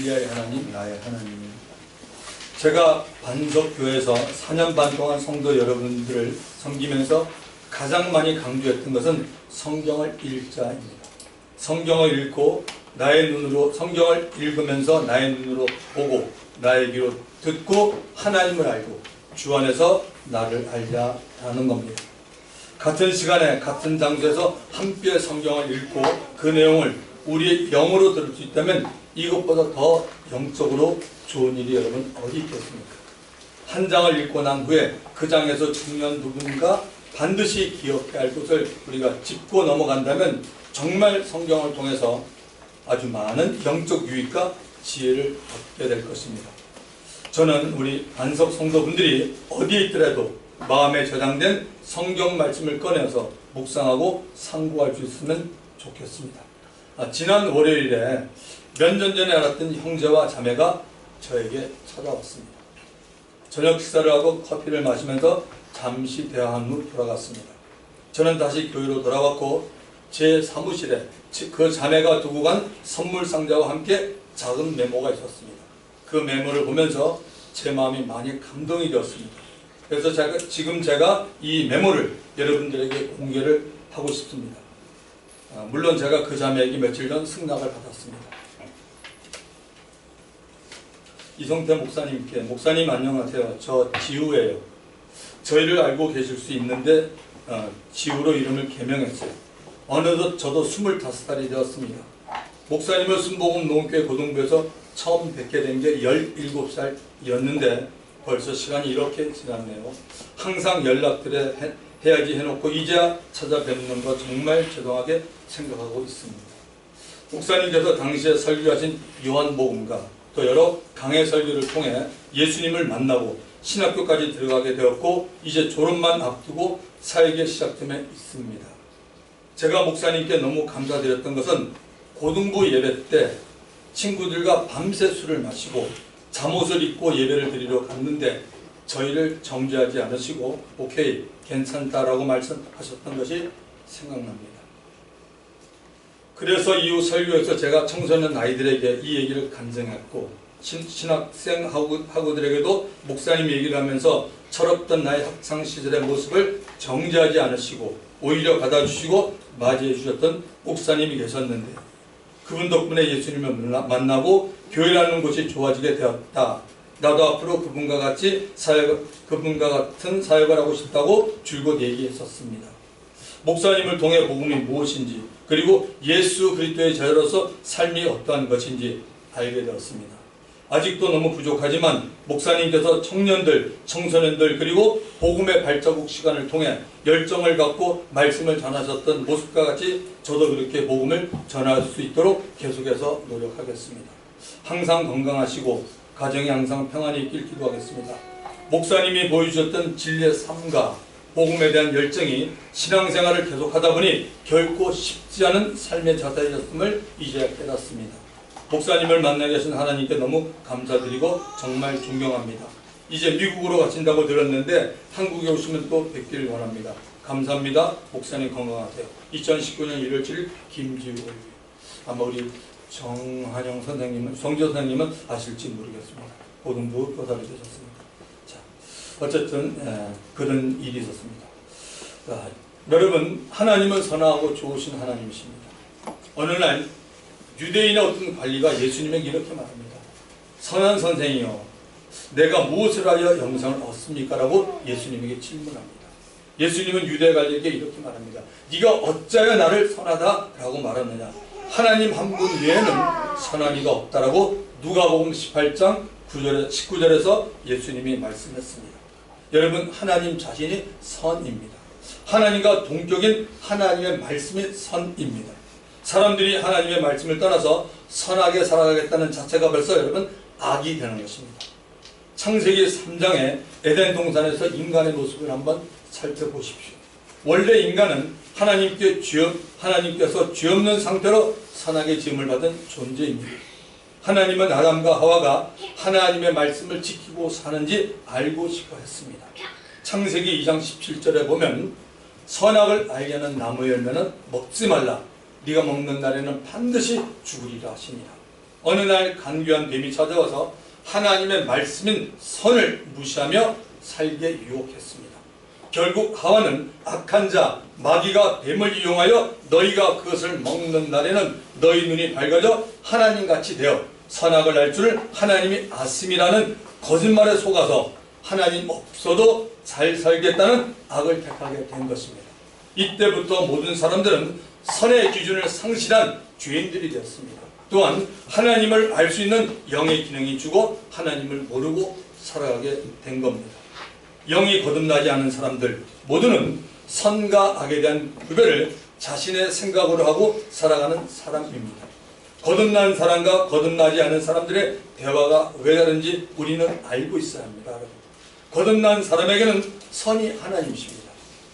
엘리야의 하나님, 나의 하나님. 제가 반석교회에서 4년 반 동안 성도 여러분들을 섬기면서 가장 많이 강조했던 것은 성경을 읽자입니다. 성경을 읽고 나의 눈으로, 성경을 읽으면서 나의 눈으로 보고 나의 귀로 듣고 하나님을 알고 주 안에서 나를 알자 하는 겁니다. 같은 시간에 같은 장소에서 함께 성경을 읽고 그 내용을 우리의 영으로 들을 수 있다면 이것보다 더 영적으로 좋은 일이 여러분 어디 있겠습니까? 한 장을 읽고 난 후에 그 장에서 중요한 부분과 반드시 기억해야 할 것을 우리가 짚고 넘어간다면 정말 성경을 통해서 아주 많은 영적 유익과 지혜를 얻게 될 것입니다. 저는 우리 반석 성도분들이 어디에 있더라도 마음에 저장된 성경 말씀을 꺼내서 묵상하고 상고할 수 있으면 좋겠습니다. 지난 월요일에 몇 년 전에 알았던 형제와 자매가 저에게 찾아왔습니다. 저녁 식사를 하고 커피를 마시면서 잠시 대화한 후 돌아갔습니다. 저는 다시 교회로 돌아왔고 제 사무실에 그 자매가 두고 간 선물 상자와 함께 작은 메모가 있었습니다. 그 메모를 보면서 제 마음이 많이 감동이 되었습니다. 그래서 지금 제가 이 메모를 여러분들에게 공개를 하고 싶습니다. 물론 제가 그 자매에게 며칠 전 승낙을 받았습니다. 이성태 목사님께, 목사님 안녕하세요. 저 지우예요. 저희를 알고 계실 수 있는데 지우로 이름을 개명했어요. 어느덧 저도 25살이 되었습니다. 목사님을 순복음 농교회 고등부에서 처음 뵙게 된 게 17살이었는데 벌써 시간이 이렇게 지났네요. 항상 연락드려 해야지 해놓고 이제야 찾아뵙는 거 정말 죄송하게 생각하고 있습니다. 목사님께서 당시에 설교하신 요한복음과 또 여러 강해 설교를 통해 예수님을 만나고 신학교까지 들어가게 되었고 이제 졸업만 앞두고 사역의 시작점에 있습니다. 제가 목사님께 너무 감사드렸던 것은 고등부 예배 때 친구들과 밤새 술을 마시고 잠옷을 입고 예배를 드리러 갔는데 저희를 정죄하지 않으시고 오케이 괜찮다라고 말씀하셨던 것이 생각납니다. 그래서 이후 설교에서 제가 청소년 아이들에게 이 얘기를 간증했고 신학생 학우들에게도 목사님 얘기를 하면서 철없던 나의 학창시절의 모습을 정죄하지 않으시고 오히려 받아주시고 맞이해 주셨던 목사님이 계셨는데 그분 덕분에 예수님을 만나고 교회라는 곳이 좋아지게 되었다. 나도 앞으로 그분과 같은 사역을 하고 싶다고 줄곧 얘기했었습니다. 목사님을 통해 복음이 무엇인지 그리고 예수 그리스도의 자녀로서 삶이 어떠한 것인지 알게 되었습니다. 아직도 너무 부족하지만 목사님께서 청년들, 청소년들 그리고 복음의 발자국 시간을 통해 열정을 갖고 말씀을 전하셨던 모습과 같이 저도 그렇게 복음을 전할 수 있도록 계속해서 노력하겠습니다. 항상 건강하시고 가정이 항상 평안히 있길 기도하겠습니다. 목사님이 보여주셨던 진리의 삶과 복음에 대한 열정이 신앙생활을 계속하다 보니 결코 쉽지 않은 삶의 자세였음을 이제야 깨닫습니다. 목사님을 만나게 하신 하나님께 너무 감사드리고 정말 존경합니다. 이제 미국으로 가신다고 들었는데 한국에 오시면 또 뵙기를 원합니다. 감사합니다. 목사님 건강하세요. 2019년 1월 7일 김지우. 아마 우리 정한영 선생님은, 성조 선생님은 아실지 모르겠습니다. 고등부 교사를 되셨습니다. 자, 어쨌든 그런 일이 있었습니다. 여러분, 하나님은 선하고 좋으신 하나님이십니다. 어느 날 유대인의 어떤 관리가 예수님에게 이렇게 말합니다. 선한 선생이요, 내가 무엇을 하여 영생을 얻습니까? 라고 예수님에게 질문합니다. 예수님은 유대 관리에게 이렇게 말합니다. 네가 어찌하여 나를 선하다? 라고 말하느냐. 하나님 한 분 외에는 선한 이가 없다라고 누가복음 18장 19절에서 예수님이 말씀했습니다. 여러분, 하나님 자신이 선입니다. 하나님과 동격인 하나님의 말씀이 선입니다. 사람들이 하나님의 말씀을 떠나서 선하게 살아가겠다는 자체가 벌써 여러분 악이 되는 것입니다. 창세기 3장에 에덴 동산에서 인간의 모습을 한번 살펴보십시오. 원래 인간은 하나님께서 죄 없는 상태로 선하게 지음을 받은 존재입니다. 하나님은 아담과 하와가 하나님의 말씀을 지키고 사는지 알고 싶어 했습니다. 창세기 2장 17절에 보면 선악을 알게 하는 나무 열매는 먹지 말라. 네가 먹는 날에는 반드시 죽으리라 하시니라. 어느 날 간교한 뱀이 찾아와서 하나님의 말씀인 선을 무시하며 살게 유혹했습니다. 결국 하와는 악한 자 마귀가 뱀을 이용하여 너희가 그것을 먹는 날에는 너희 눈이 밝아져 하나님같이 되어 선악을 알 줄 하나님이 아심이라는 거짓말에 속아서 하나님 없어도 잘 살겠다는 악을 택하게 된 것입니다. 이때부터 모든 사람들은 선의 기준을 상실한 죄인들이 되었습니다. 또한 하나님을 알 수 있는 영의 기능이 죽어 하나님을 모르고 살아가게 된 겁니다. 영이 거듭나지 않은 사람들 모두는 선과 악에 대한 구별을 자신의 생각으로 하고 살아가는 사람입니다. 거듭난 사람과 거듭나지 않은 사람들의 대화가 왜 다른지 우리는 알고 있어야 합니다. 거듭난 사람에게는 선이 하나님이십니다.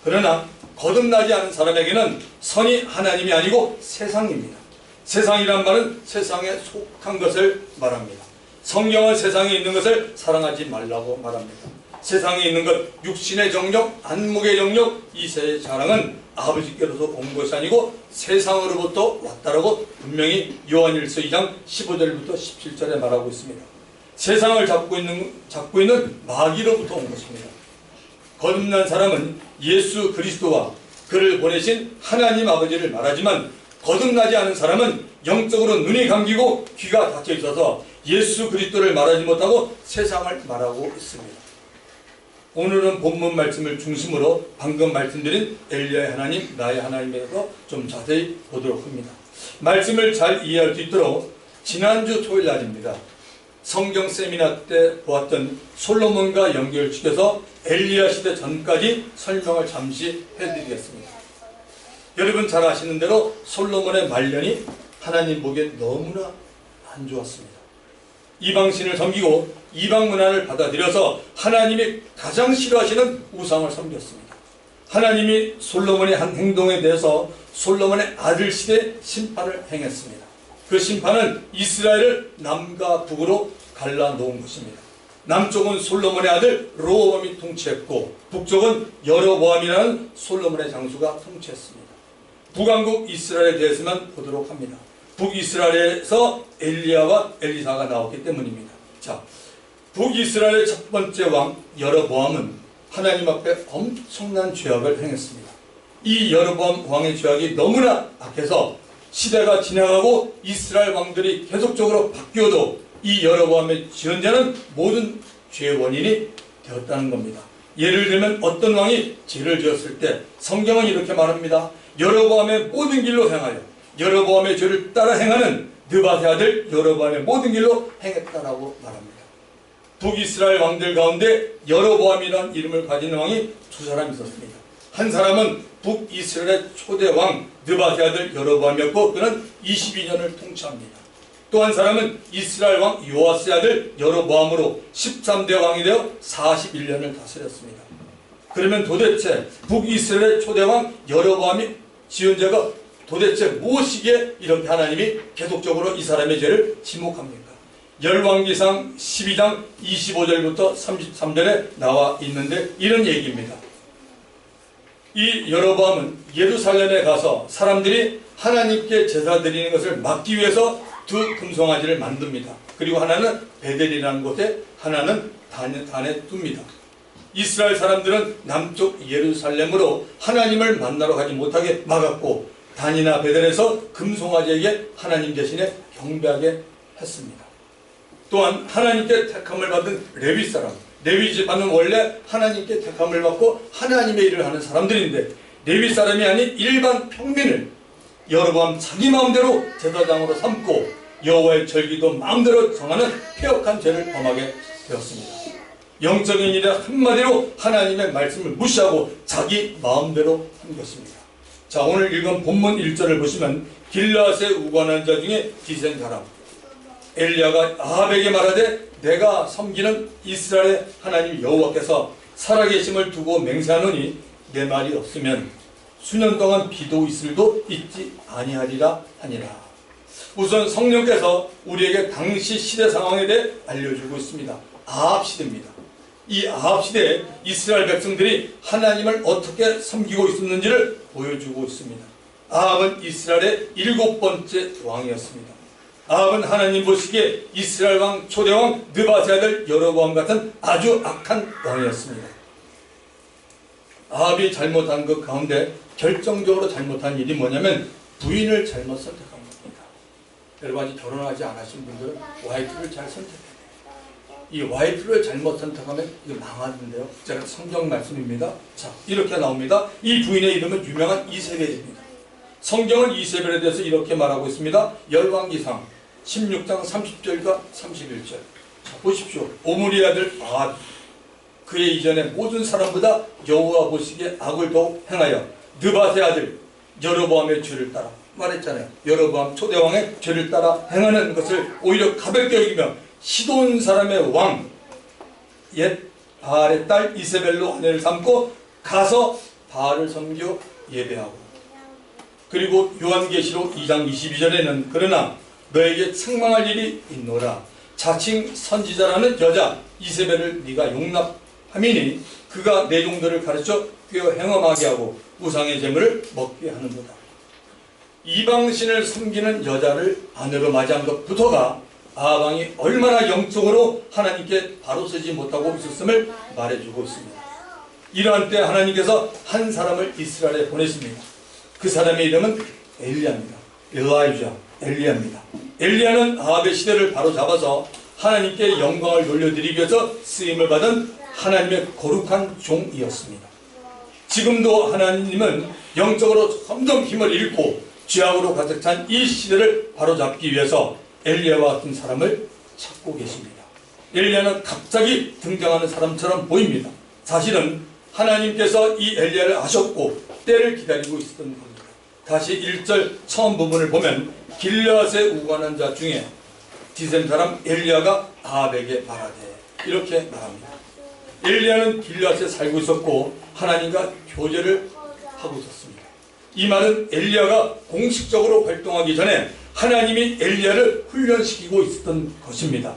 그러나 거듭나지 않은 사람에게는 선이 하나님이 아니고 세상입니다. 세상이란 말은 세상에 속한 것을 말합니다. 성경은 세상에 있는 것을 사랑하지 말라고 말합니다. 세상에 있는 것, 육신의 정욕, 안목의 정욕, 이세의 자랑은 아버지께로서 온 것이 아니고 세상으로부터 왔다라고 분명히 요한일서 2장 15절부터 17절에 말하고 있습니다. 세상을 잡고 있는 마귀로부터 온 것입니다. 거듭난 사람은 예수 그리스도와 그를 보내신 하나님 아버지를 말하지만 거듭나지 않은 사람은 영적으로 눈이 감기고 귀가 닫혀 있어서 예수 그리스도를 말하지 못하고 세상을 말하고 있습니다. 오늘은 본문 말씀을 중심으로 방금 말씀드린 엘리야의 하나님, 나의 하나님에 대해서 좀 자세히 보도록 합니다. 말씀을 잘 이해할 수 있도록 지난주 토요일 날입니다. 성경 세미나 때 보았던 솔로몬과 연결시켜서 엘리야 시대 전까지 설명을 잠시 해드리겠습니다. 여러분 잘 아시는 대로 솔로몬의 말년이 하나님 보기에 너무나 안 좋았습니다. 이방신을 섬기고 이방 문화를 받아들여서 하나님이 가장 싫어하시는 우상을 섬겼습니다. 하나님이 솔로몬의 한 행동에 대해서 솔로몬의 아들 시대에 심판을 행했습니다. 그 심판은 이스라엘을 남과 북으로 갈라놓은 것입니다. 남쪽은 솔로몬의 아들 르호보암이 통치했고 북쪽은 여로보암이라는 솔로몬의 장수가 통치했습니다. 북왕국 이스라엘에 대해서만 보도록 합니다. 북이스라엘에서 엘리야와 엘리사가 나왔기 때문입니다. 자, 북이스라엘의 첫 번째 왕 여로보암은 하나님 앞에 엄청난 죄악을 행했습니다. 이 여로보암 왕의 죄악이 너무나 악해서 시대가 지나가고 이스라엘 왕들이 계속적으로 바뀌어도 이 여로보암의 지은 모든 죄의 원인이 되었다는 겁니다. 예를 들면 어떤 왕이 죄를 지었을 때 성경은 이렇게 말합니다. 여로보암의 모든 길로 행하여 여로보암의 죄를 따라 행하는 느밧의 아들 여로보암의 모든 길로 행했다라고 말합니다. 북이스라엘 왕들 가운데 여로보암이라는 이름을 가진 왕이 두 사람 있었습니다. 한 사람은 북이스라엘의 초대 왕 느밧의 아들 여로보암이었고 그는 22년을 통치합니다. 또 한 사람은 이스라엘 왕 요아스의 아들 여로보암으로 13대 왕이 되어 41년을 다스렸습니다. 그러면 도대체 북이스라엘의 초대 왕 여로보암이 지은 죄가 도대체 무엇이기에 이렇게 하나님이 계속적으로 이 사람의 죄를 지목합니까? 열왕기상 12장 25절부터 33절에 나와 있는데 이런 얘기입니다. 이 여로보암은 예루살렘에 가서 사람들이 하나님께 제사 드리는 것을 막기 위해서 두 금송아지를 만듭니다. 그리고 하나는 베델이라는 곳에 하나는 단에 둡니다. 이스라엘 사람들은 남쪽 예루살렘으로 하나님을 만나러 가지 못하게 막았고 단이나 베델에서 금송아지에게 하나님 대신에 경배하게 했습니다. 또한 하나님께 택함을 받은 레위 사람, 레위 집안은 원래 하나님께 택함을 받고 하나님의 일을 하는 사람들인데 레위 사람이 아닌 일반 평민을 여로보암 자기 마음대로 제사장으로 삼고 여호와의 절기도 마음대로 정하는 폐역한 죄를 범하게 되었습니다. 영적인 일에 한마디로 하나님의 말씀을 무시하고 자기 마음대로 한 것입니다. 자, 오늘 읽은 본문 1절을 보시면 길르앗에 우관한 자 중에 기센 사람 엘리야가 아합에게 말하되 내가 섬기는 이스라엘의 하나님 여호와께서 살아계심을 두고 맹세하노니 내 말이 없으면 수년 동안 비도 이슬도 있지 아니하리라 하니라. 우선 성령께서 우리에게 당시 시대 상황에 대해 알려주고 있습니다. 아합 시대입니다. 이 아합 시대에 이스라엘 백성들이 하나님을 어떻게 섬기고 있었는지를 보여주고 있습니다. 아합은 이스라엘의 7번째 왕이었습니다. 아합은 하나님 보시기에 이스라엘 왕 초대왕 느바세 아들 여로보암 같은 아주 악한 왕이었습니다. 아합이 잘못한 그 가운데 결정적으로 잘못한 일이 뭐냐면 부인을 잘못 선택한 겁니다. 여러분 아직 결혼하지 않으신 분들은 와이프를 잘 선택해요. 이 와이프를 잘못 선택하면 이거 망하는데요. 제가 성경 말씀입니다. 자, 이렇게 나옵니다. 이 부인의 이름은 유명한 이세벨입니다. 성경은 이세벨에 대해서 이렇게 말하고 있습니다. 열왕기상 16장 30절과 31절. 자, 보십시오. 오므리 아들 아합, 그의 이전에 모든 사람보다 여호와 보시기에 악을 더욱 행하여 느바세 아들 여로보암의 죄를 따라, 말했잖아요. 여로보암 초대왕의 죄를 따라 행하는 것을 오히려 가볍게 여기며 시돈 사람의 왕 옛 바알의 딸 이세벨로 아내를 삼고 가서 바알을 섬겨 예배하고, 그리고 요한계시록 2장 22절에는 그러나 너에게 책망할 일이 있노라. 자칭 선지자라는 여자 이세벨을 네가 용납함이니 그가 내 종들을 가르쳐 꾀어 행엄하게 하고 우상의 제물을 먹게 하는도다. 이방신을 섬기는 여자를 아내로 맞이한 것부터가 아합 왕이 얼마나 영적으로 하나님께 바로 서지 못하고 있었음을 말해주고 있습니다. 이러한 때 하나님께서 한 사람을 이스라엘에 보내십니다. 그 사람의 이름은 엘리야입니다. 엘리야입니다. 엘리야는 아합의 시대를 바로잡아서 하나님께 영광을 돌려드리기 위해서 쓰임을 받은 하나님의 거룩한 종이었습니다. 지금도 하나님은 영적으로 점점 힘을 잃고 죄악으로 가득 찬 이 시대를 바로잡기 위해서 엘리야와 같은 사람을 찾고 계십니다. 엘리야는 갑자기 등장하는 사람처럼 보입니다. 사실은 하나님께서 이 엘리야를 아셨고 때를 기다리고 있었던 겁니다. 다시 1절 처음 부분을 보면 길르앗에 우관한 자 중에 디셈 사람 엘리야가 아합에게 말하되, 이렇게 말합니다. 엘리야는 길르앗에 살고 있었고 하나님과 교제를 하고 있었습니다. 이 말은 엘리야가 공식적으로 활동하기 전에 하나님이 엘리야를 훈련시키고 있었던 것입니다.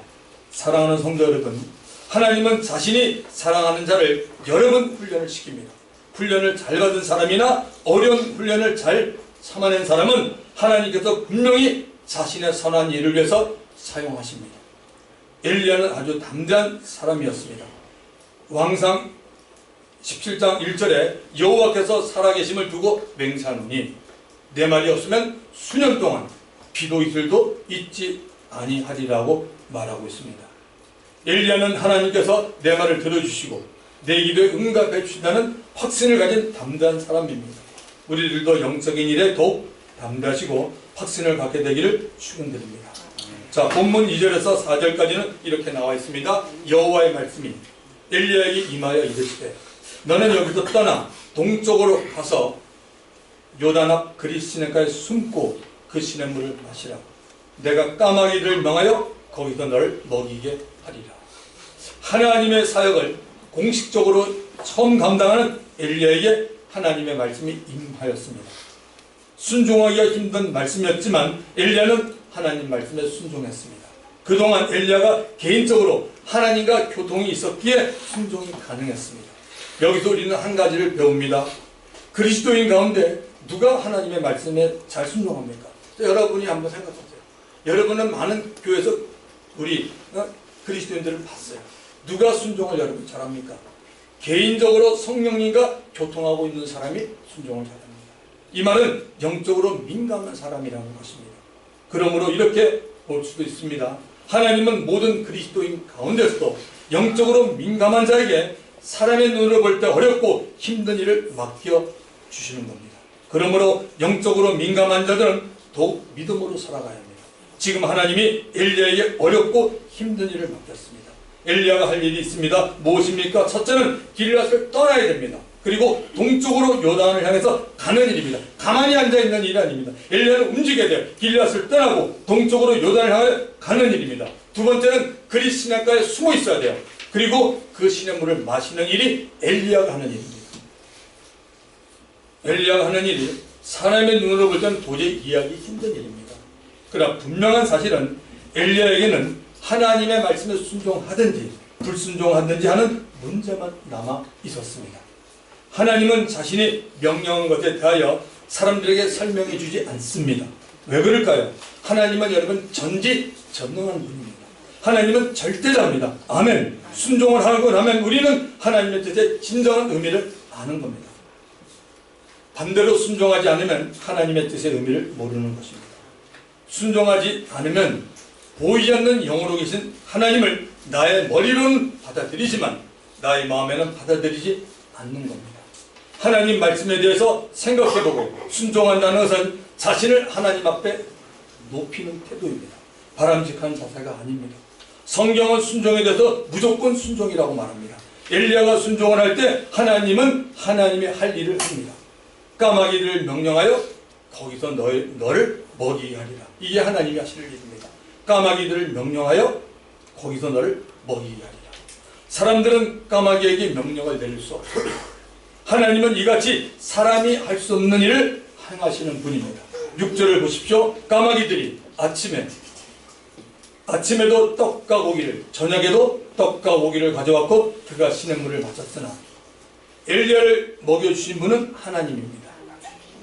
사랑하는 성도 여러분, 하나님은 자신이 사랑하는 자를 여러 번 훈련을 시킵니다. 훈련을 잘 받은 사람이나 어려운 훈련을 잘 참아낸 사람은 하나님께서 분명히 자신의 선한 일을 위해서 사용하십니다. 엘리야는 아주 담대한 사람이었습니다. 왕상 17장 1절에 여호와께서 살아계심을 두고 맹세하노니 내 말이 없으면 수년 동안 비도 이슬도 있지 아니하리라고 말하고 있습니다. 엘리야는 하나님께서 내 말을 들어주시고 내 기도에 응답해 주신다는 확신을 가진 담대한 사람입니다. 우리들도 영적인 일에 더욱 담대하시고 확신을 갖게 되기를 축원드립니다. 자, 본문 2절에서 4절까지는 이렇게 나와 있습니다. 여호와의 말씀이 엘리야에게 임하여 이르시되 너는 여기서 떠나 동쪽으로 가서 요단 앞 그릿 시냇가에 숨고 그 시냇물을 마시라고. 내가 까마귀를 명하여 거기서 너를 먹이게 하리라. 하나님의 사역을 공식적으로 처음 감당하는 엘리야에게 하나님의 말씀이 임하였습니다. 순종하기가 힘든 말씀이었지만 엘리야는 하나님 말씀에 순종했습니다. 그동안 엘리야가 개인적으로 하나님과 교통이 있었기에 순종이 가능했습니다. 여기서 우리는 한 가지를 배웁니다. 그리스도인 가운데 누가 하나님의 말씀에 잘 순종합니까? 여러분이 한번 생각해보세요. 여러분은 많은 교회에서 우리 그리스도인들을 봤어요. 누가 순종을 여러분 잘합니까? 개인적으로 성령님과 교통하고 있는 사람이 순종을 잘합니다. 이 말은 영적으로 민감한 사람이라는 것입니다. 그러므로 이렇게 볼 수도 있습니다. 하나님은 모든 그리스도인 가운데서도 영적으로 민감한 자에게 사람의 눈으로 볼 때 어렵고 힘든 일을 맡겨주시는 겁니다. 그러므로 영적으로 민감한 자들은 더욱 믿음으로 살아가야 합니다. 지금 하나님이 엘리야에게 어렵고 힘든 일을 맡겼습니다. 엘리야가 할 일이 있습니다. 무엇입니까? 첫째는 길르앗을 떠나야 됩니다. 그리고 동쪽으로 요단을 향해서 가는 일입니다. 가만히 앉아있는 일이 아닙니다. 엘리야는 움직여야 돼요. 길르앗을 떠나고 동쪽으로 요단을 향해 가는 일입니다. 두 번째는 그릿 시냇가에 숨어 있어야 돼요. 그리고 그 시냇물을 마시는 일이 엘리야가 하는 일입니다. 엘리야가 하는 일이 사람의 눈으로 볼 때는 도저히 이해하기 힘든 일입니다. 그러나 분명한 사실은 엘리야에게는 하나님의 말씀에 순종하든지 불순종하든지 하는 문제만 남아 있었습니다. 하나님은 자신이 명령한 것에 대하여 사람들에게 설명해 주지 않습니다. 왜 그럴까요? 하나님은 여러분 전지전능한 분입니다. 하나님은 절대자입니다. 아멘. 순종을 하고 나면 우리는 하나님의 뜻의 진정한 의미를 아는 겁니다. 반대로 순종하지 않으면 하나님의 뜻의 의미를 모르는 것입니다. 순종하지 않으면 보이지 않는 영으로 계신 하나님을 나의 머리로는 받아들이지만 나의 마음에는 받아들이지 않는 겁니다. 하나님 말씀에 대해서 생각해보고 순종한다는 것은 자신을 하나님 앞에 높이는 태도입니다. 바람직한 자세가 아닙니다. 성경은 순종에 대해서 무조건 순종이라고 말합니다. 엘리야가 순종을 할 때 하나님은 하나님의 할 일을 합니다. 까마귀를 명령하여 거기서 너를 먹이게 하리라. 이게 하나님이 하실 일입니다. 까마귀들을 명령하여 거기서 너를 먹이게 하리라. 사람들은 까마귀에게 명령을 내릴 수 없습니다. 하나님은 이같이 사람이 할 수 없는 일을 행하시는 분입니다. 6절을 보십시오. 까마귀들이 아침에도 떡과 고기를, 저녁에도 떡과 고기를 가져왔고 그가 시냇물을 마셨으나 엘리야를 먹여주신 분은 하나님입니다.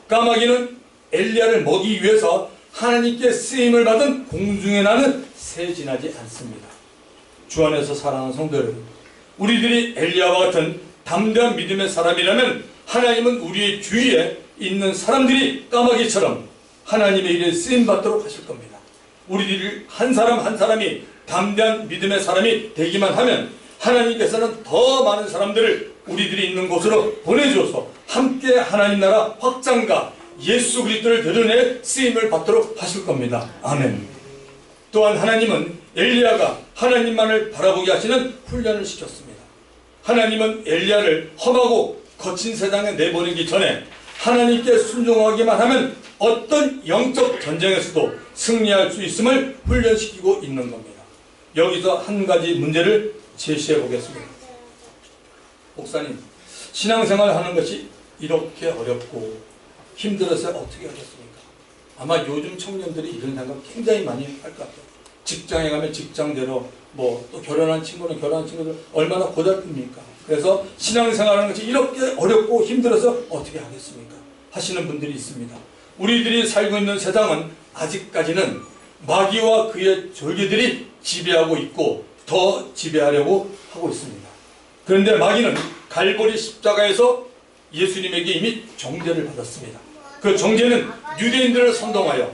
까마귀는 엘리야를 먹이기 위해서 하나님께 쓰임을 받은 공중에 나는 새 지나지 않습니다. 주 안에서 사랑하는 성도 여러분, 우리들이 엘리야와 같은 담대한 믿음의 사람이라면 하나님은 우리의 주위에 있는 사람들이 까마귀처럼 하나님의 일에 쓰임받도록 하실 겁니다. 우리들 한 사람 한 사람이 담대한 믿음의 사람이 되기만 하면 하나님께서는 더 많은 사람들을 우리들이 있는 곳으로 보내주어서 함께 하나님 나라 확장과 예수 그리스도를 드러내 쓰임을 받도록 하실 겁니다. 아멘. 또한 하나님은 엘리야가 하나님만을 바라보게 하시는 훈련을 시켰습니다. 하나님은 엘리야를 험하고 거친 세상에 내보내기 전에 하나님께 순종하기만 하면 어떤 영적 전쟁에서도 승리할 수 있음을 훈련시키고 있는 겁니다. 여기서 한 가지 문제를 제시해 보겠습니다. 목사님, 신앙생활 하는 것이 이렇게 어렵고 힘들어서 어떻게 하겠습니까? 아마 요즘 청년들이 이런 생각 굉장히 많이 할 것 같아요. 직장에 가면 직장대로 또 결혼한 친구는 결혼한 친구들 얼마나 고달픕니까? 그래서 신앙생활하는 것이 이렇게 어렵고 힘들어서 어떻게 하겠습니까? 하시는 분들이 있습니다. 우리들이 살고 있는 세상은 아직까지는 마귀와 그의 졸개들이 지배하고 있고 더 지배하려고 하고 있습니다. 그런데 마귀는 갈보리 십자가에서 예수님에게 이미 정죄를 받았습니다. 그 정죄는 유대인들을 선동하여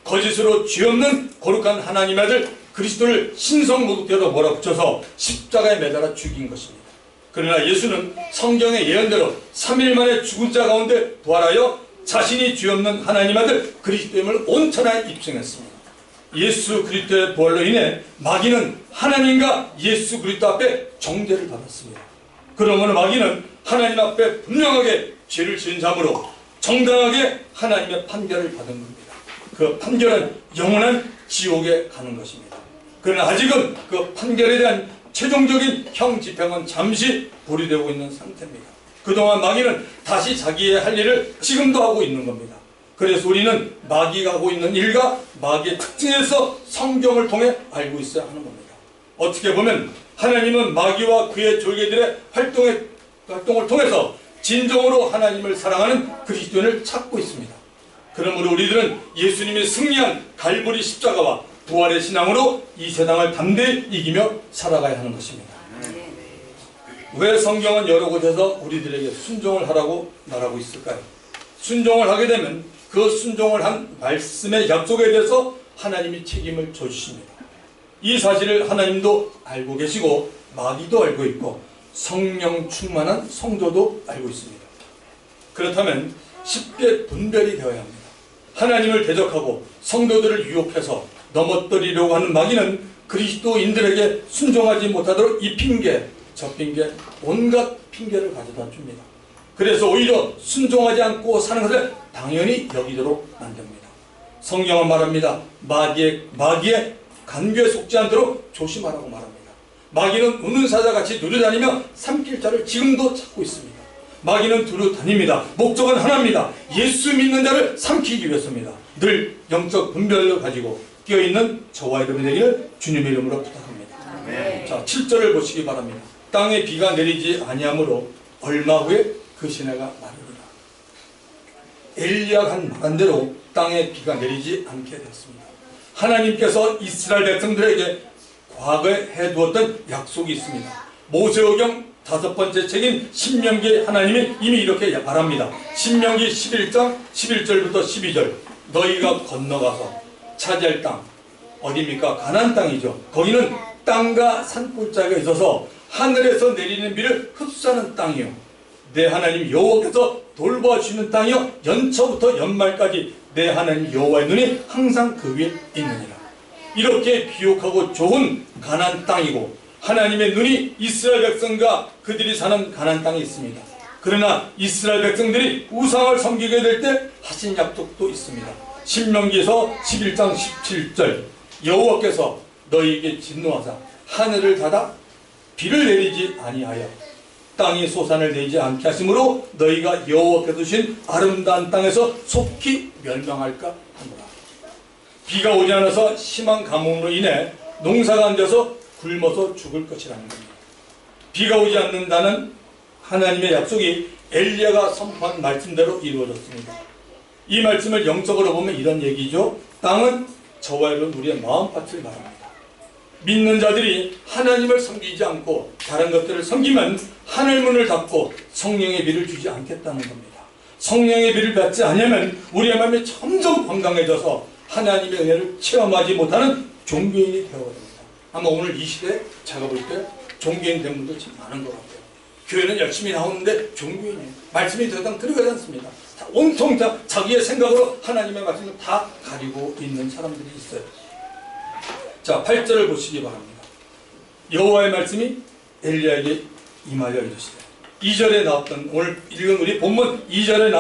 거짓으로 죄 없는 거룩한 하나님의 아들 그리스도를 신성모독죄로 몰아붙여서 십자가에 매달아 죽인 것입니다. 그러나 예수는 성경의 예언대로 3일 만에 죽은 자 가운데 부활하여 자신이 죄 없는 하나님 아들 그리스도임을 온천하에 입증했습니다. 예수 그리스도의 부활로 인해 마귀는 하나님과 예수 그리스도 앞에 정죄를 받았습니다. 그러므로 마귀는 하나님 앞에 분명하게 죄를 지은 자므로 정당하게 하나님의 판결을 받은 겁니다. 그 판결은 영원한 지옥에 가는 것입니다. 그러나 아직은 그 판결에 대한 최종적인 형 집행은 잠시 보류되고 있는 상태입니다. 그동안 마귀는 다시 자기의 할 일을 지금도 하고 있는 겁니다. 그래서 우리는 마귀가 하고 있는 일과 마귀의 특징에서 성경을 통해 알고 있어야 하는 겁니다. 어떻게 보면 하나님은 마귀와 그의 졸개들의 활동을 통해서 진정으로 하나님을 사랑하는 그리스도인을 찾고 있습니다. 그러므로 우리들은 예수님이 승리한 갈보리 십자가와 부활의 신앙으로 이 세상을 담대히 이기며 살아가야 하는 것입니다. 왜 성경은 여러 곳에서 우리들에게 순종을 하라고 말하고 있을까요? 순종을 하게 되면 그 순종을 한 말씀의 약속에 대해서 하나님이 책임을 져주십니다. 이 사실을 하나님도 알고 계시고 마귀도 알고 있고 성령 충만한 성도도 알고 있습니다. 그렇다면 쉽게 분별이 되어야 합니다. 하나님을 대적하고 성도들을 유혹해서 넘어뜨리려고 하는 마귀는 그리스도인들에게 순종하지 못하도록 이 핑계, 저 핑계, 온갖 핑계를 가져다 줍니다. 그래서 오히려 순종하지 않고 사는 것을 당연히 여기도록 만듭니다. 성경은 말합니다. 마귀의 간교에 속지 않도록 조심하라고 말합니다. 마귀는 우는 사자같이 누려다니며 삼킬 자를 지금도 찾고 있습니다. 마귀는 두루 다닙니다. 목적은 하나입니다. 예수 믿는 자를 삼키기 위해서입니다. 늘 영적 분별을 가지고 끼어있는 저와 여러분이 되기를 주님의 이름으로 부탁합니다. 네. 자, 7절을 보시기 바랍니다. 땅에 비가 내리지 아니하므로 얼마 후에 그 시내가 마르리라. 엘리야가 한 말한 대로 땅에 비가 내리지 않게 되었습니다. 하나님께서 이스라엘 백성들에게 과거에 해두었던 약속이 있습니다. 모세오경 5번째 책인 신명기에 하나님이 이미 이렇게 말합니다. 신명기 11장 11절부터 12절, 너희가 건너가서 차지할 땅 어디입니까? 가나안 땅이죠. 거기는 땅과 산골짜기가 있어서 하늘에서 내리는 비를 흡수하는 땅이요, 내 하나님 여호와께서 돌봐주시는 땅이요, 연초부터 연말까지 내 하나님 여호와의 눈이 항상 그 위에 있느니라. 이렇게 비옥하고 좋은 가나안 땅이고 하나님의 눈이 이스라엘 백성과 그들이 사는 가나안 땅에 있습니다. 그러나 이스라엘 백성들이 우상을 섬기게 될 때 하신 약속도 있습니다. 신명기에서 11장 17절, 여호와께서 너희에게 진노하사 하늘을 닫아 비를 내리지 아니하여 땅이 소산을 내지 않게 하심으로 너희가 여호와께서 주신 아름다운 땅에서 속히 멸망할까 하노라. 비가 오지 않아서 심한 가뭄으로 인해 농사가 안 돼서 굶어서 죽을 것이라는 겁니다. 비가 오지 않는다는 하나님의 약속이 엘리야가 선포한 말씀대로 이루어졌습니다. 이 말씀을 영적으로 보면 이런 얘기죠. 땅은 저와 여러분 우리의 마음밭을 말합니다. 믿는 자들이 하나님을 섬기지 않고 다른 것들을 섬기면 하늘문을 닫고 성령의 비를 주지 않겠다는 겁니다. 성령의 비를 받지 않으면 우리의 마음이 점점 건강해져서 하나님의 은혜를 체험하지 못하는 종교인이 되어갑니다. 아마 오늘 이 시대에 제가 볼 때 종교인 된 분들 참 많은 것 같아요. 교회는 열심히 나오는데 종교인이에요. 말씀이 더 이상 들어가지 않습니다. 다 온통 다 자기의 생각으로 하나님의 말씀을 다 가리고 있는 사람들이 있어요. 자, 8절을 보시기 바랍니다. 여호와의 말씀이 엘리야에게 임하여 이르시되, 2절에 나왔던, 오늘 읽은 우리 본문 2절에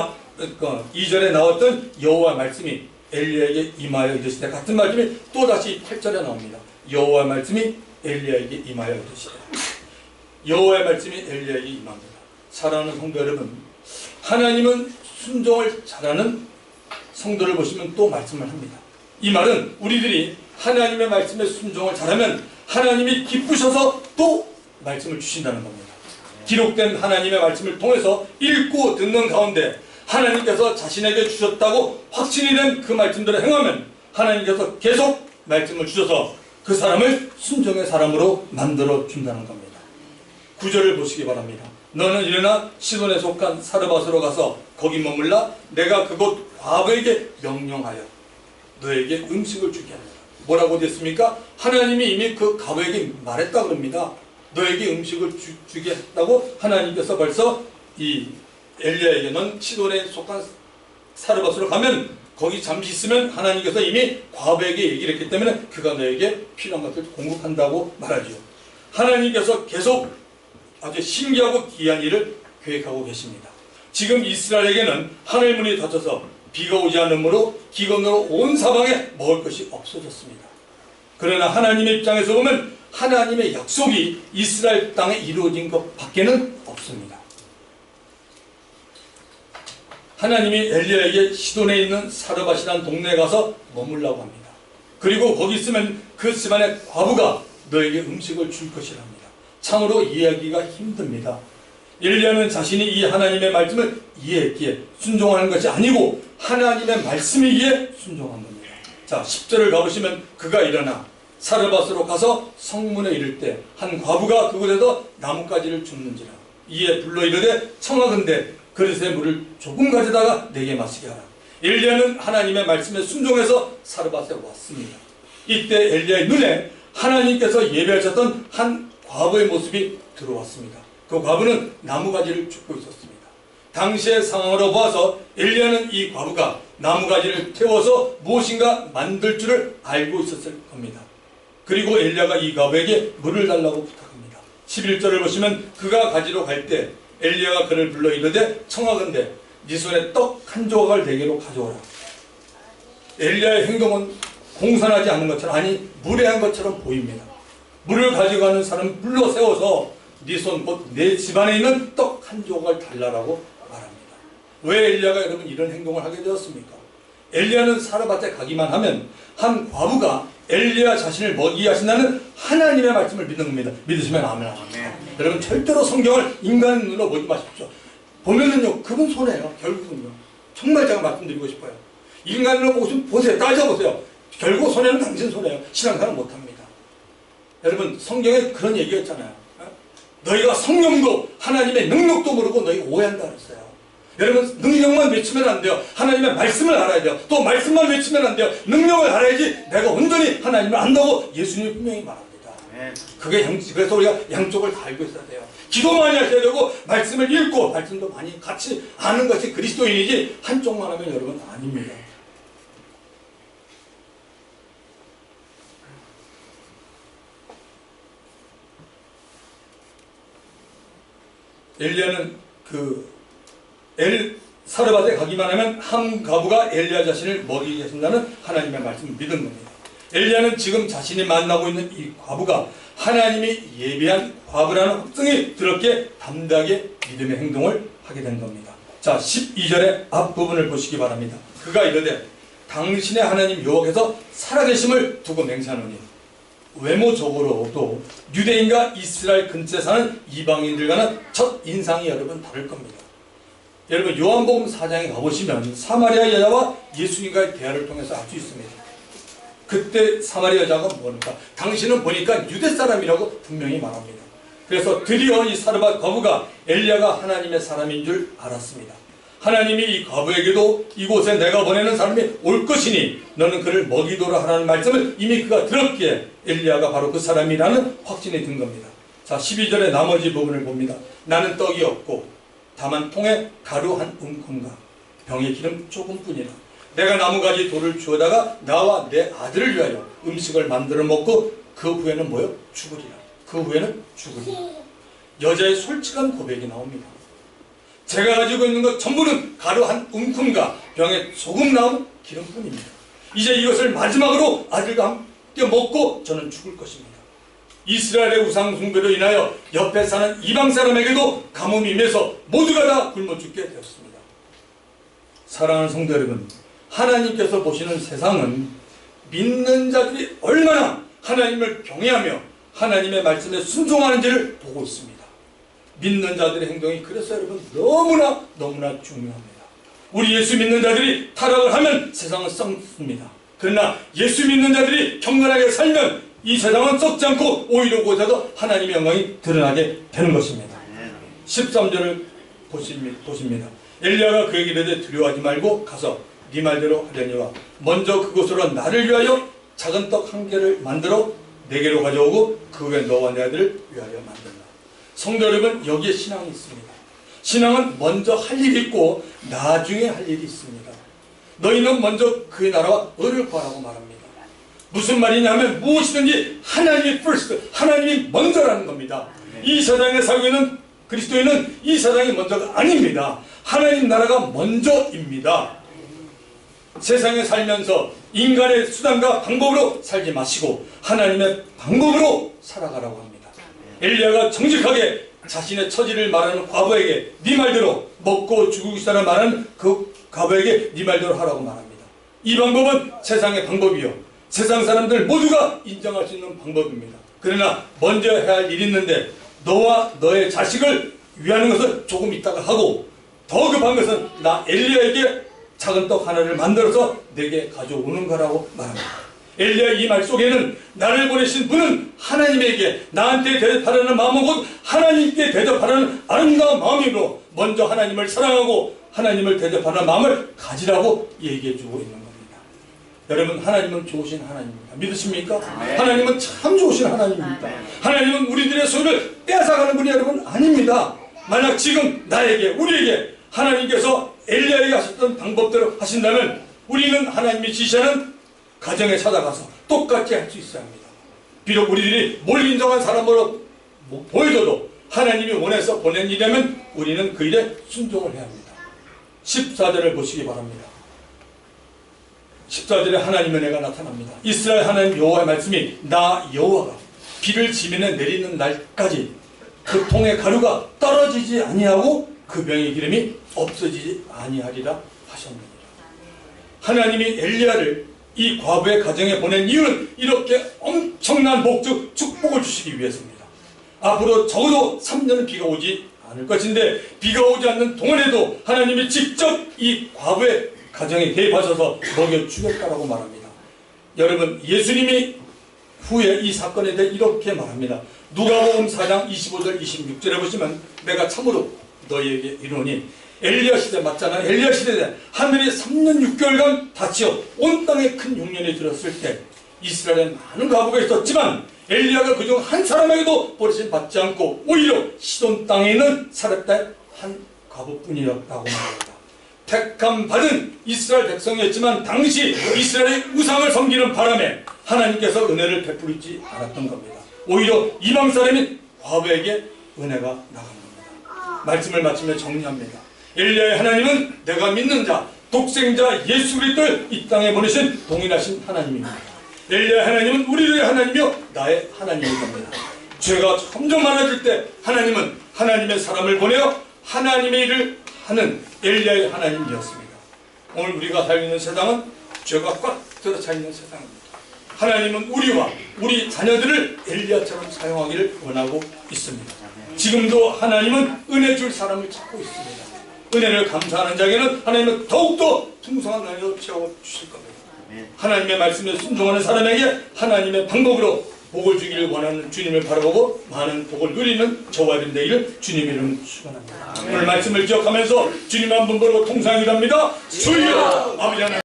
나왔던 여호와의 말씀이 엘리야에게 임하여 이르시되, 같은 말씀이 또다시 8절에 나옵니다. 여호와의 말씀이 엘리야에게 임하여 이르시되, 여호와의 말씀이 엘리야에게 임합니다. 사랑하는 성도 여러분, 하나님은 순종을 잘하는 성도를 보시면 또 말씀을 합니다. 이 말은 우리들이 하나님의 말씀에 순종을 잘하면 하나님이 기쁘셔서 또 말씀을 주신다는 겁니다. 기록된 하나님의 말씀을 통해서 읽고 듣는 가운데 하나님께서 자신에게 주셨다고 확신이 된 그 말씀대로 행하면 하나님께서 계속 말씀을 주셔서 그 사람을 순종의 사람으로 만들어 준다는 겁니다. 9절을 보시기 바랍니다. 너는 일어나 시돈에 속한 사르밧으로 가서 거기 머물라. 내가 그곳 과부에게 명령하여 너에게 음식을 주게 하리라. 뭐라고 됐습니까? 하나님이 이미 그 과부에게 말했다 그럽니다. 너에게 음식을 주게 했다고 하나님께서 벌써 이 엘리야에게는 시돈에 속한 사르밧으로 가면 거기 잠시 있으면 하나님께서 이미 과부에게 얘기를 했기 때문에 그가 너에게 필요한 것을 공급한다고 말하죠. 하나님께서 계속 아주 신기하고 귀한 일을 계획하고 계십니다. 지금 이스라엘에게는 하늘문이 닫혀서 비가 오지 않으므로 기근으로 온 사방에 먹을 것이 없어졌습니다. 그러나 하나님의 입장에서 보면 하나님의 약속이 이스라엘 땅에 이루어진 것 밖에는 없습니다. 하나님이 엘리야에게 시돈에 있는 사르밧이라는 동네에 가서 머물라고 합니다. 그리고 거기 있으면 그 집안의 과부가 너에게 음식을 줄 것이랍니다. 참으로 이해하기가 힘듭니다. 엘리야는 자신이 이 하나님의 말씀을 이해했기에 순종하는 것이 아니고 하나님의 말씀이기에 순종한 겁니다. 자, 10절을 가보시면 그가 일어나 사르밧으로 가서 성문에 이를 때 한 과부가 그곳에서 나뭇가지를 줍는지라. 이에 불러 이르되 청하건대 그릇에 물을 조금 가져다가 내게 마시게 하라. 엘리야는 하나님의 말씀에 순종해서 사르밧에 왔습니다. 이때 엘리야의 눈에 하나님께서 예배하셨던 한 과부의 모습이 들어왔습니다. 그 과부는 나무가지를 줍고 있었습니다. 당시의 상황으로 보아서 엘리야는 이 과부가 나무가지를 태워서 무엇인가 만들 줄을 알고 있었을 겁니다. 그리고 엘리야가 이 과부에게 물을 달라고 부탁합니다. 11절을 보시면 그가 가지러 갈 때 엘리야가 그를 불러 이르되 청하건대 네 손에 떡 한 조각을 내게로 가져오라. 엘리야의 행동은 공손하지 않은 것처럼, 아니 무례한 것처럼 보입니다. 물을 가지고 가는 사람을 불러 세워서 네 손 곧 내 집안에 있는 떡 한 조각을 달라라고 말합니다. 왜 엘리야가 여러분 이런 행동을 하게 되었습니까? 엘리야는 사르밧에 가기만 하면 한 과부가 엘리야 자신을 먹이게 하신다는 하나님의 말씀을 믿는 겁니다. 믿으시면 아멘 하십시오. 여러분 절대로 성경을 인간 눈으로 보지 마십시오. 보면은요 그분 손해요. 결국은요 정말 제가 말씀드리고 싶어요. 인간으로 보세요. 따져보세요. 결국 손해는 당신 손해예요. 신앙생활 못합니다. 여러분 성경에 그런 얘기가 있잖아요. 너희가 성령도 하나님의 능력도 모르고 너희가 오해한다 그랬어요. 여러분 능력만 외치면 안 돼요. 하나님의 말씀을 알아야 돼요. 또 말씀만 외치면 안 돼요. 능력을 알아야지 내가 온전히 하나님을 안다고 예수님이 분명히 말합니다. 그래서 우리가 양쪽을 다 알고 있어야 돼요. 기도 많이 하셔야 되고 말씀을 읽고 말씀도 많이 같이 아는 것이 그리스도인이지 한쪽만 하면 여러분 아닙니다. 엘리야는 사르밧에 가기만 하면 한 과부가 엘리야 자신을 먹이게 하신다는 하나님의 말씀을 믿은 겁니다. 엘리야는 지금 자신이 만나고 있는 이 과부가 하나님이 예비한 과부라는 확증이 들었기에 담대하게 믿음의 행동을 하게 된 겁니다. 자, 12절의 앞부분을 보시기 바랍니다. 그가 이르되 당신의 하나님 여호와께서 살아계심을 두고 맹세하노니 외모적으로도 유대인과 이스라엘 근처에 사는 이방인들과는 첫 인상이 여러분 다를 겁니다. 여러분 요한복음 4장에 가보시면 사마리아 여자와 예수님과의 대화를 통해서 알 수 있습니다. 그때 사마리아 여자가 뭡니까? 당신은 보니까 유대 사람이라고 분명히 말합니다. 그래서 드디어 이 사르밧 과부가 엘리야가 하나님의 사람인 줄 알았습니다. 하나님이 이 과부에게도 이곳에 내가 보내는 사람이 올 것이니 너는 그를 먹이도록 하라는 말씀을 이미 그가 들었기에 엘리야가 바로 그 사람이라는 확신이 든 겁니다. 자, 12절의 나머지 부분을 봅니다. 나는 떡이 없고 다만 통에 가루 한 움큼과 병에 기름 조금뿐이라 내가 나무가지 돌을 주워다가 나와 내 아들을 위하여 음식을 만들어 먹고 그 후에는 뭐요? 죽으리라. 그 후에는 죽으리라. 여자의 솔직한 고백이 나옵니다. 제가 가지고 있는 것 전부는 가루 한 움큼과 병에 조금 나온 기름뿐입니다. 이제 이것을 마지막으로 아들과 함께 먹고 저는 죽을 것입니다. 이스라엘의 우상 숭배로 인하여 옆에 사는 이방 사람에게도 가뭄이 임해서 모두가 다 굶어 죽게 되었습니다. 사랑하는 성도 여러분, 하나님께서 보시는 세상은 믿는 자들이 얼마나 하나님을 경외하며 하나님의 말씀에 순종하는지를 보고 있습니다. 믿는 자들의 행동이 그래서 여러분 너무나 중요합니다. 우리 예수 믿는 자들이 타락을 하면 세상은 썩습니다. 그러나 예수 믿는 자들이 경건하게 살면 이 세상은 썩지 않고 오히려 곳에서 하나님의 영광이 드러나게 되는 것입니다. 13절을 보십니다. 엘리야가 그에게 이르되 두려워하지 말고 가서 네 말대로 하려니와 먼저 그곳으로 나를 위하여 작은 떡 한 개를 만들어 내게로 가져오고 그 후에 너와 내 아들을 위하여 만든다. 성도 여러분, 여기에 신앙이 있습니다. 신앙은 먼저 할 일이 있고 나중에 할 일이 있습니다. 너희는 먼저 그의 나라와 의를 구하라고 말합니다. 무슨 말이냐면 무엇이든지 하나님이 first, 하나님이 먼저라는 겁니다. 이 세상에 살고 있는 그리스도인은 이 세상이 먼저가 아닙니다. 하나님 나라가 먼저입니다. 세상에 살면서 인간의 수단과 방법으로 살지 마시고 하나님의 방법으로 살아가라고 합니다. 엘리야가 정직하게 자신의 처지를 말하는 과부에게 네 말대로 먹고 죽으시다는 말하는 그 과부에게 네 말대로 하라고 말합니다. 이 방법은 세상의 방법이요, 세상 사람들 모두가 인정할 수 있는 방법입니다. 그러나 먼저 해야 할 일이 있는데 너와 너의 자식을 위하는 것은 조금 있다가 하고 더 급한 것은 나 엘리야에게 작은 떡 하나를 만들어서 내게 가져오는 거라고 말합니다. 엘리야 이 말 속에는 나를 보내신 분은 하나님에게 나한테 대접하라는 마음은 곧 하나님께 대접하라는 아름다운 마음이므로 먼저 하나님을 사랑하고 하나님을 대접하는 마음을 가지라고 얘기해주고 있는 겁니다. 여러분, 하나님은 좋으신 하나님입니다. 믿으십니까? 하나님은 참 좋으신 하나님입니다. 하나님은 우리들의 소유를 빼앗아가는 분이 여러분 아닙니다. 만약 지금 나에게, 우리에게 하나님께서 엘리야에게 하셨던 방법대로 하신다면 우리는 하나님이 지시하는 가정에 찾아가서 똑같이 할 수 있어야 합니다. 비록 우리들이 뭘 인정한 사람으로 보여줘도 하나님이 원해서 보낸 일이라면 우리는 그 일에 순종을 해야 합니다. 14절을 보시기 바랍니다. 14절에 하나님의 은혜가 나타납니다. 이스라엘 하나님 여호와의 말씀이 나 여호와가 비를 지면에 내리는 날까지 그 통의 가루가 떨어지지 아니하고 그 병의 기름이 없어지지 아니하리라 하셨습니다. 하나님이 엘리야를 이 과부의 가정에 보낸 이유는 이렇게 엄청난 목적 축복을 주시기 위해서입니다. 앞으로 적어도 3년은 비가 오지 않을 것인데 비가 오지 않는 동안에도 하나님이 직접 이 과부의 가정에 개입하셔서 먹여 주겠다라고 말합니다. 여러분, 예수님이 후에 이 사건에 대해 이렇게 말합니다. 누가복음 4장 25절 26절에 보시면 내가 참으로 너희에게 이르노니 엘리야 시대 맞잖아요. 엘리야 시대에 하늘이 3년 6개월간 닫혀 온 땅에 큰 흉년이 들었을 때 이스라엘에 많은 과부가 있었지만 엘리야가 그중 한 사람에게도 버리심 받지 않고 오히려 시돈 땅에 있는 사렙다의 한 과부뿐이었다고 말합니다. 택함 받은 이스라엘 백성이었지만 당시 이스라엘의 우상을 섬기는 바람에 하나님께서 은혜를 베풀지 않았던 겁니다. 오히려 이방 사람인 과부에게 은혜가 나간 겁니다. 말씀을 마치며 정리합니다. 엘리야의 하나님은 내가 믿는 자, 독생자 예수 그리스도를 이 땅에 보내신 동일하신 하나님입니다. 엘리야의 하나님은 우리들의 하나님이요 나의 하나님일 겁니다. 죄가 점점 많아질 때 하나님은 하나님의 사람을 보내어 하나님의 일을 하는 엘리야의 하나님이었습니다. 오늘 우리가 살고 있는 세상은 죄가 꽉 들어차 있는 세상입니다. 하나님은 우리와 우리 자녀들을 엘리야처럼 사용하기를 원하고 있습니다. 지금도 하나님은 은혜 줄 사람을 찾고 있습니다. 은혜를 감사하는 자에게는 하나님은 더욱더 풍성한 은혜로 채워 주실 겁니다. 하나님의 말씀에 순종하는 사람에게 하나님의 방법으로 복을 주기를 원하는 주님을 바라보고 많은 복을 누리는 저와 여러분 되기를 주님의 이름으로 축원합니다. 오늘 말씀을 기억하면서 주님 한 분 보고 통상이랍니다. 주여 아버지 하나님